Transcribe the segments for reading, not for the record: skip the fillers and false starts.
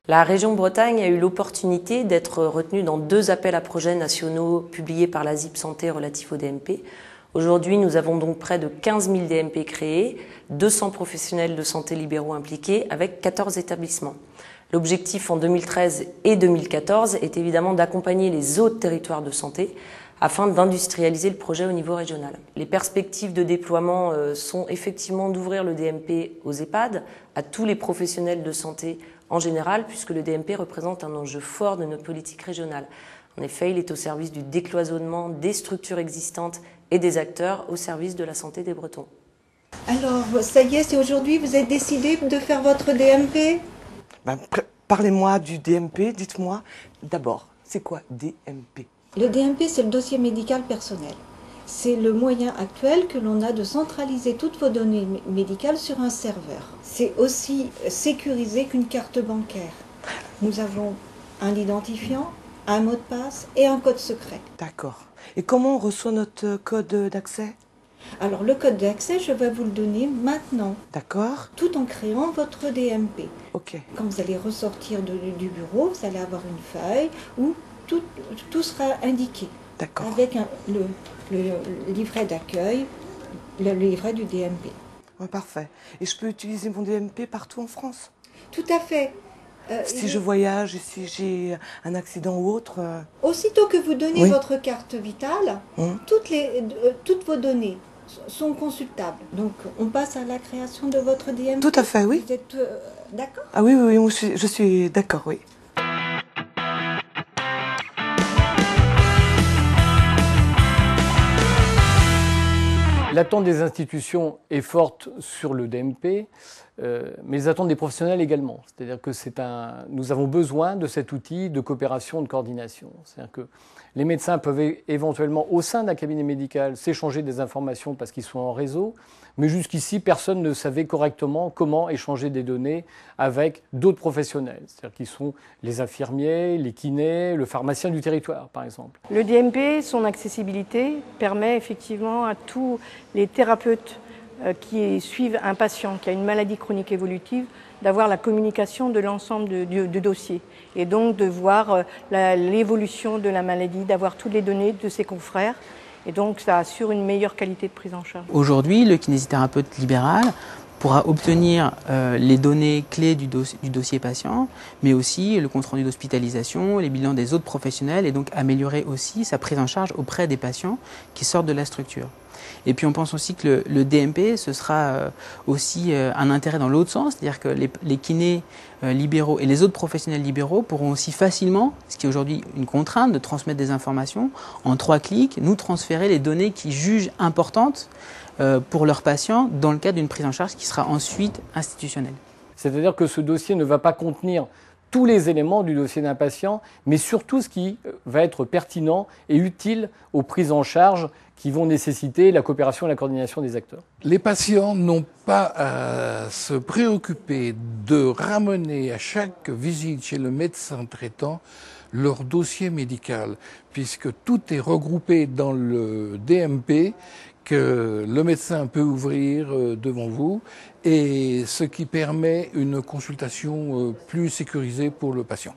La région Bretagne a eu l'opportunité d'être retenue dans 2 appels à projets nationaux publiés par la ZIP Santé relatifs au DMP. Aujourd'hui, nous avons donc près de 15 000 DMP créés, 200 professionnels de santé libéraux impliqués avec 14 établissements. L'objectif en 2013 et 2014 est évidemment d'accompagner les autres territoires de santé afin d'industrialiser le projet au niveau régional. Les perspectives de déploiement sont effectivement d'ouvrir le DMP aux EHPAD, à tous les professionnels de santé en général, puisque le DMP représente un enjeu fort de notre politique régionale. En effet, il est au service du décloisonnement des structures existantes et des acteurs au service de la santé des Bretons. Alors, ça y est, c'est aujourd'hui, vous avez décidé de faire votre DMP ? Parlez-moi du DMP, dites-moi. D'abord, c'est quoi DMP ? Le DMP, c'est le dossier médical personnel. C'est le moyen actuel que l'on a de centraliser toutes vos données médicales sur un serveur. C'est aussi sécurisé qu'une carte bancaire. Nous avons un identifiant, un mot de passe et un code secret. D'accord. Et comment on reçoit notre code d'accès ? Alors le code d'accès, je vais vous le donner maintenant. D'accord. Tout en créant votre DMP. Ok. Quand vous allez ressortir du bureau, vous allez avoir une feuille où tout sera indiqué. D'accord. Avec le livret d'accueil, le livret du DMP. Ouais, parfait. Et je peux utiliser mon DMP partout en France ? Tout à fait. Si je voyage et si j'ai un accident ou autre... Aussitôt que vous donnez Oui. votre carte vitale, toutes vos données sont consultables. Donc, on passe à la création de votre DMP. Tout à fait, oui. Vous êtes d'accord ? Ah oui, je suis d'accord, oui. L'attente des institutions est forte sur le DMP, mais les attentes des professionnels également. C'est-à-dire que nous avons besoin de cet outil de coopération, de coordination. C'est-à-dire que les médecins peuvent éventuellement, au sein d'un cabinet médical, s'échanger des informations parce qu'ils sont en réseau, mais jusqu'ici, personne ne savait correctement comment échanger des données avec d'autres professionnels. C'est-à-dire qu'ils sont les infirmiers, les kinés, le pharmacien du territoire, par exemple. Le DMP, son accessibilité permet effectivement à tous les thérapeutes qui suivent un patient qui a une maladie chronique évolutive d'avoir la communication de l'ensemble du dossier et donc de voir l'évolution de la maladie, d'avoir toutes les données de ses confrères. Et donc, ça assure une meilleure qualité de prise en charge. Aujourd'hui, le kinésithérapeute libéral pourra obtenir les données clés du dossier patient, mais aussi le compte-rendu d'hospitalisation, les bilans des autres professionnels, et donc améliorer aussi sa prise en charge auprès des patients qui sortent de la structure. Et puis on pense aussi que le DMP, ce sera aussi un intérêt dans l'autre sens, c'est-à-dire que les kinés libéraux et les autres professionnels libéraux pourront aussi facilement, ce qui est aujourd'hui une contrainte de transmettre des informations, en 3 clics, nous transférer les données qu'ils jugent importantes pour leurs patients dans le cadre d'une prise en charge qui sera ensuite institutionnelle. C'est-à-dire que ce dossier ne va pas contenir tous les éléments du dossier d'un patient, mais surtout ce qui va être pertinent et utile aux prises en charge qui vont nécessiter la coopération et la coordination des acteurs. Les patients n'ont pas à se préoccuper de ramener à chaque visite chez le médecin traitant leur dossier médical, puisque tout est regroupé dans le DMP que le médecin peut ouvrir devant vous, et ce qui permet une consultation plus sécurisée pour le patient.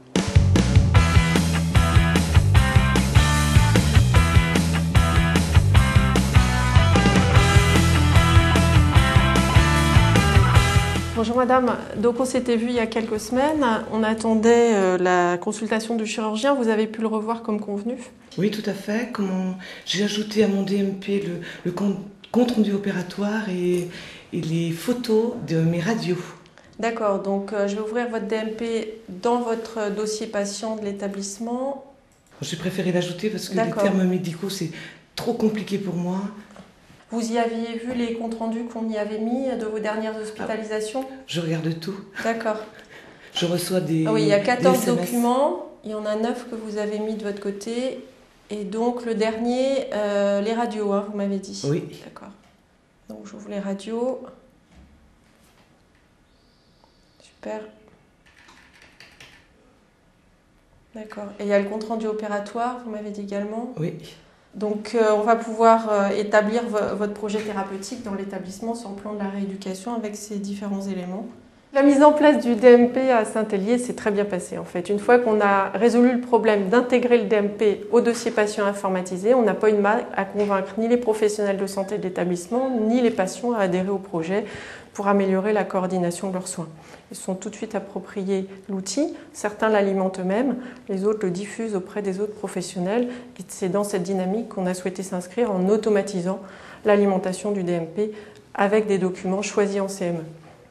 Bonjour madame, donc on s'était vu il y a quelques semaines, on attendait la consultation du chirurgien, vous avez pu le revoir comme convenu? Oui, tout à fait. J'ai ajouté à mon DMP le compte rendu opératoire et les photos de mes radios. D'accord, donc je vais ouvrir votre DMP dans votre dossier patient de l'établissement. J'ai préféré l'ajouter parce que les termes médicaux, c'est trop compliqué pour moi. Vous y aviez vu les comptes rendus qu'on y avait mis de vos dernières hospitalisations? Je regarde tout. D'accord. Je reçois des oui, il y a 14 SMS. documents, il y en a 9 que vous avez mis de votre côté. Et donc le dernier, les radios, hein, vous m'avez dit. Oui. D'accord. Donc j'ouvre les radios. Super. D'accord. Et il y a le compte rendu opératoire, vous m'avez dit également? Oui. Donc on va pouvoir établir votre projet thérapeutique dans l'établissement sur le plan de la rééducation avec ces différents éléments. La mise en place du DMP à Saint-Hélier s'est très bien passée en fait. Une fois qu'on a résolu le problème d'intégrer le DMP au dossier patient informatisé, on n'a pas eu de mal à convaincre ni les professionnels de santé de l'établissement, ni les patients à adhérer au projet pour améliorer la coordination de leurs soins. Ils se sont tout de suite appropriés l'outil, certains l'alimentent eux-mêmes, les autres le diffusent auprès des autres professionnels. Et c'est dans cette dynamique qu'on a souhaité s'inscrire en automatisant l'alimentation du DMP avec des documents choisis en CME.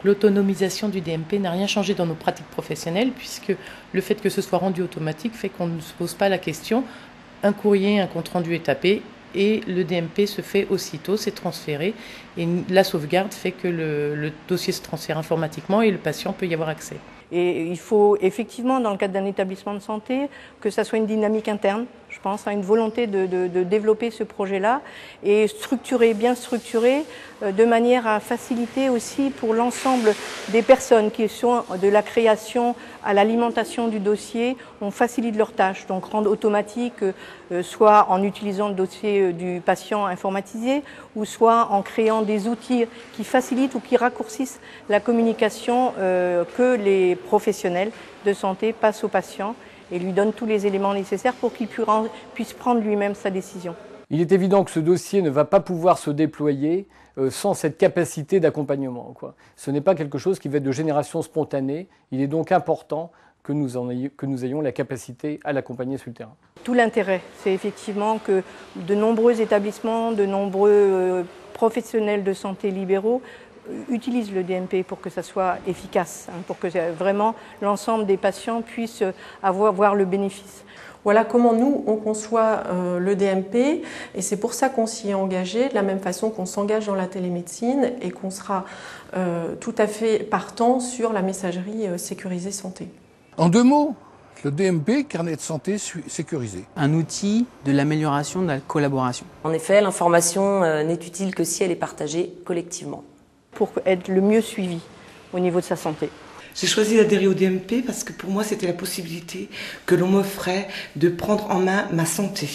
L'autonomisation du DMP n'a rien changé dans nos pratiques professionnelles puisque le fait que ce soit rendu automatique fait qu'on ne se pose pas la question. Un courrier, un compte-rendu est tapé et le DMP se fait aussitôt, c'est transféré et la sauvegarde fait que le dossier se transfère informatiquement et le patient peut y avoir accès. Et il faut effectivement, dans le cadre d'un établissement de santé, que ça soit une dynamique interne, je pense, à une volonté de développer ce projet-là et bien structuré, de manière à faciliter aussi pour l'ensemble des personnes qui sont de la création à l'alimentation du dossier, on facilite leurs tâches, donc rendre automatique, soit en utilisant le dossier du patient informatisé, ou soit en créant des outils qui facilitent ou qui raccourcissent la communication que les professionnels de santé passent au patient et lui donnent tous les éléments nécessaires pour qu'il puisse prendre lui-même sa décision. Il est évident que ce dossier ne va pas pouvoir se déployer sans cette capacité d'accompagnement. Ce n'est pas quelque chose qui va être de génération spontanée. Il est donc important que nous ayons la capacité à l'accompagner sur le terrain. Tout l'intérêt, c'est effectivement que de nombreux établissements, de nombreux professionnels de santé libéraux utilisent le DMP pour que ça soit efficace, pour que vraiment l'ensemble des patients puissent voir le bénéfice. Voilà comment nous, on conçoit le DMP et c'est pour ça qu'on s'y est engagé, de la même façon qu'on s'engage dans la télémédecine et qu'on sera tout à fait partant sur la messagerie sécurisée santé. En 2 mots, le DMP, carnet de santé sécurisé. Un outil de l'amélioration de la collaboration. En effet, l'information n'est utile que si elle est partagée collectivement. Pour être le mieux suivi au niveau de sa santé. J'ai choisi d'adhérer au DMP parce que pour moi c'était la possibilité que l'on m'offrait de prendre en main ma santé.